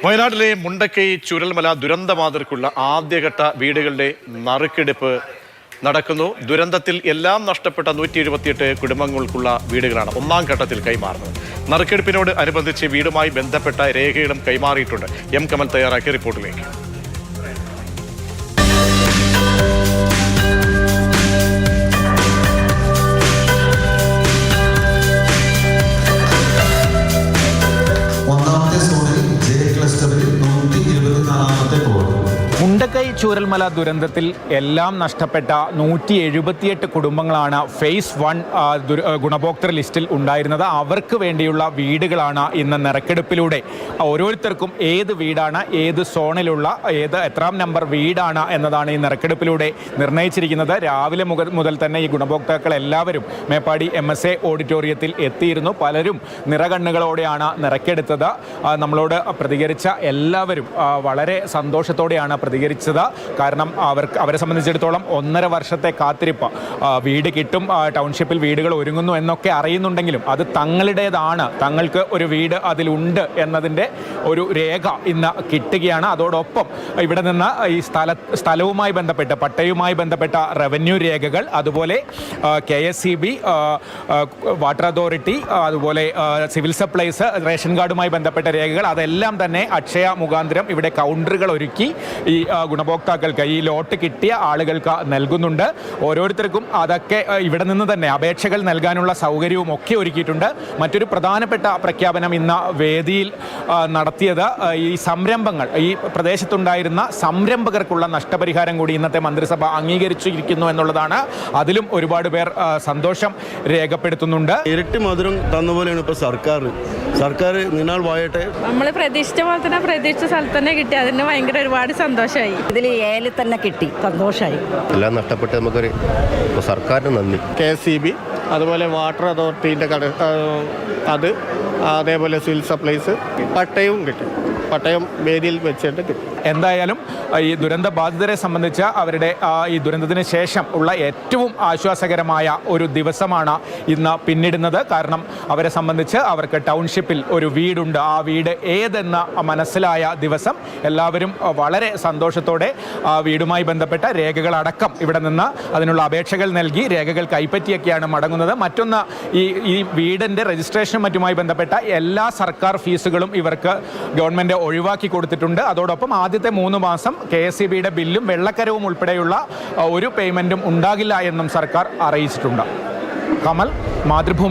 വയനാട്ടിലെ മുണ്ടക്കൈ ചുരൽമല ദുരന്തബാധിതർക്കുള്ള ആദ്യഘട്ട വീടുകളുടെ നറുക്കെടുപ്പ് നടക്കുന്നു. ദുരന്തത്തിൽ എല്ലാം നഷ്ടപ്പെട്ട 178 കുടുംബങ്ങൾക്കുള്ള വീടുകളാണ് ഒന്നാം ഘട്ടത്തിൽ കൈമാറുന്നത്. നറുക്കെടുപ്പിനോട് അനുബന്ധിച്ച് വീടുമായി ബന്ധപ്പെട്ട രേഖകളും കൈമാറിയിട്ടുണ്ട്. എം കമൽ തയ്യാറാക്കിയ റിപ്പോർട്ടിലേക്ക്. മുണ്ടക്കൈ ചൂരൽമല ദുരന്തത്തിൽ എല്ലാം നഷ്ടപ്പെട്ട 178 കുടുംബങ്ങളാണ് ഫേസ് 1 ഗുണഭോക്തൃ ലിസ്റ്റിൽ ഉണ്ടായിരുന്നത്. അവർക്ക് വേണ്ടിയുള്ള വീടുകളാണ് ഇന്ന് നറുക്കെടുപ്പിലൂടെ ഓരോരുത്തർക്കും ഏത് വീടാണ്, ഏത് സോണിലുള്ള, എത്രാം നമ്പർ വീടാണ് എന്നതാണ് ഈ നറുക്കെടുപ്പിലൂടെ നിർണ്ണയിച്ചിരിക്കുന്നത്. രാവിലെ മുതൽ തന്നെ ഈ ഗുണഭോക്താക്കൾ എല്ലാവരും മേപ്പാടി MSA ഓഡിറ്റോറിയത്തിൽ എത്തിയിരുന്നു. പലരും നിറകണ്ണുകളോടെയാണ് നറുക്കെടുത്തത്. നമ്മളോട് പ്രതികരിച്ച എല്ലാവരും വളരെ സന്തോഷത്തോടെയാണ് പ്രതികരിച്ചത്. കാരണം അവരെ സംബന്ധിച്ചിടത്തോളം 1.5 വർഷത്തെ കാത്തിരിപ്പ്, വീട് കിട്ടും, ടൗൺഷിപ്പിൽ വീടുകൾ ഒരുങ്ങുന്നു എന്നൊക്കെ അറിയുന്നുണ്ടെങ്കിലും അത് തങ്ങളുടേതാണ്, തങ്ങൾക്ക് ഒരു വീട് അതിലുണ്ട് എന്നതിൻ്റെ ഒരു രേഖ ഇന്ന് കിട്ടുകയാണ്. അതോടൊപ്പം ഇവിടെ നിന്ന് ഈ സ്ഥലവുമായി ബന്ധപ്പെട്ട് പട്ടയവുമായി ബന്ധപ്പെട്ട റവന്യൂ രേഖകൾ, അതുപോലെ KSEB, വാട്ടർ അതോറിറ്റി, അതുപോലെ സിവിൽ സപ്ലൈസ്, റേഷൻ കാർഡുമായി ബന്ധപ്പെട്ട രേഖകൾ, അതെല്ലാം തന്നെ അക്ഷയ മുഖാന്തരം ഇവിടെ കൗണ്ടറുകൾ ഒരുക്കി ഈ ഗുണഭോക്താക്കൾക്ക്, ഈ ലോട്ട് കിട്ടിയ ആളുകൾക്ക് നൽകുന്നുണ്ട്. ഓരോരുത്തർക്കും അതൊക്കെ ഇവിടെ നിന്ന് തന്നെ അപേക്ഷകൾ നൽകാനുള്ള സൗകര്യവും ഒക്കെ ഒരുക്കിയിട്ടുണ്ട്. മറ്റൊരു പ്രധാനപ്പെട്ട പ്രഖ്യാപനം ഇന്ന് വേദിയിൽ നടത്തിയത് ഈ സംരംഭങ്ങൾ, ഈ പ്രദേശത്തുണ്ടായിരുന്ന സംരംഭകർക്കുള്ള നഷ്ടപരിഹാരം കൂടി ഇന്നത്തെ മന്ത്രിസഭ അംഗീകരിച്ചിരിക്കുന്നു എന്നുള്ളതാണ്. അതിലും ഒരുപാട് പേർ സന്തോഷം രേഖപ്പെടുത്തുന്നുണ്ട്. ഇരട്ടി മധുരം തന്ന പോലെയാണ് ഇപ്പോൾ സർക്കാർ നിന്നാൾ വായട്ടെ. നമ്മൾ പ്രതീക്ഷിച്ച പോലെ തന്നെ പ്രതീക്ഷിച്ച സ്ഥലത്ത് തന്നെ കിട്ടി. അതിന് ഭയങ്കര ഒരുപാട് സന്തോഷമായി. ഇതിൽ ഏലിൽ തന്നെ കിട്ടി, സന്തോഷമായി. എല്ലാം നഷ്ടപ്പെട്ട് നമുക്കൊരു സർക്കാരിന് നന്ദി. KSEB, അതുപോലെ വാട്ടർ അതോറിറ്റീൻ്റെ അത്, അതേപോലെ സിവിൽ സപ്ലൈസ്, പട്ടയവും കിട്ടും. പട്ടയം വേദിയിൽ വെച്ചിട്ട് കിട്ടും. എന്തായാലും ഈ ദുരന്ത ബാധിതരെ സംബന്ധിച്ച് അവരുടെ ഈ ദുരന്തത്തിന് ശേഷം ഉള്ള ഏറ്റവും ആശ്വാസകരമായ ഒരു ദിവസമാണ് ഇന്ന് പിന്നിടുന്നത്. കാരണം അവരെ സംബന്ധിച്ച് അവർക്ക് ടൗൺഷിപ്പിൽ ഒരു വീടുണ്ട്, ആ വീട് ഏതെന്ന് മനസ്സിലായ ദിവസം എല്ലാവരും വളരെ സന്തോഷത്തോടെ വീടുമായി ബന്ധപ്പെട്ട രേഖകളടക്കം ഇവിടെ നിന്ന് അതിനുള്ള അപേക്ഷകൾ നൽകി രേഖകൾ കൈപ്പറ്റിയൊക്കെയാണ് മടങ്ങുന്നത്. മറ്റൊന്ന്, ഈ വീടിൻ്റെ രജിസ്ട്രേഷനും മറ്റുമായി ബന്ധപ്പെട്ട എല്ലാ സർക്കാർ ഫീസുകളും ഇവർക്ക് ഗവൺമെൻറ് ഒഴിവാക്കി കൊടുത്തിട്ടുണ്ട്. അതോടൊപ്പം ആദ്യത്തെ 3 മാസം KSEBയുടെ ബില്ലും വെള്ളക്കരവും ഉൾപ്പെടെയുള്ള ഒരു പേയ്മെൻറ്റും ഉണ്ടാകില്ല എന്നും സർക്കാർ അറിയിച്ചിട്ടുണ്ട്. കമൽ, മാതൃഭൂമി.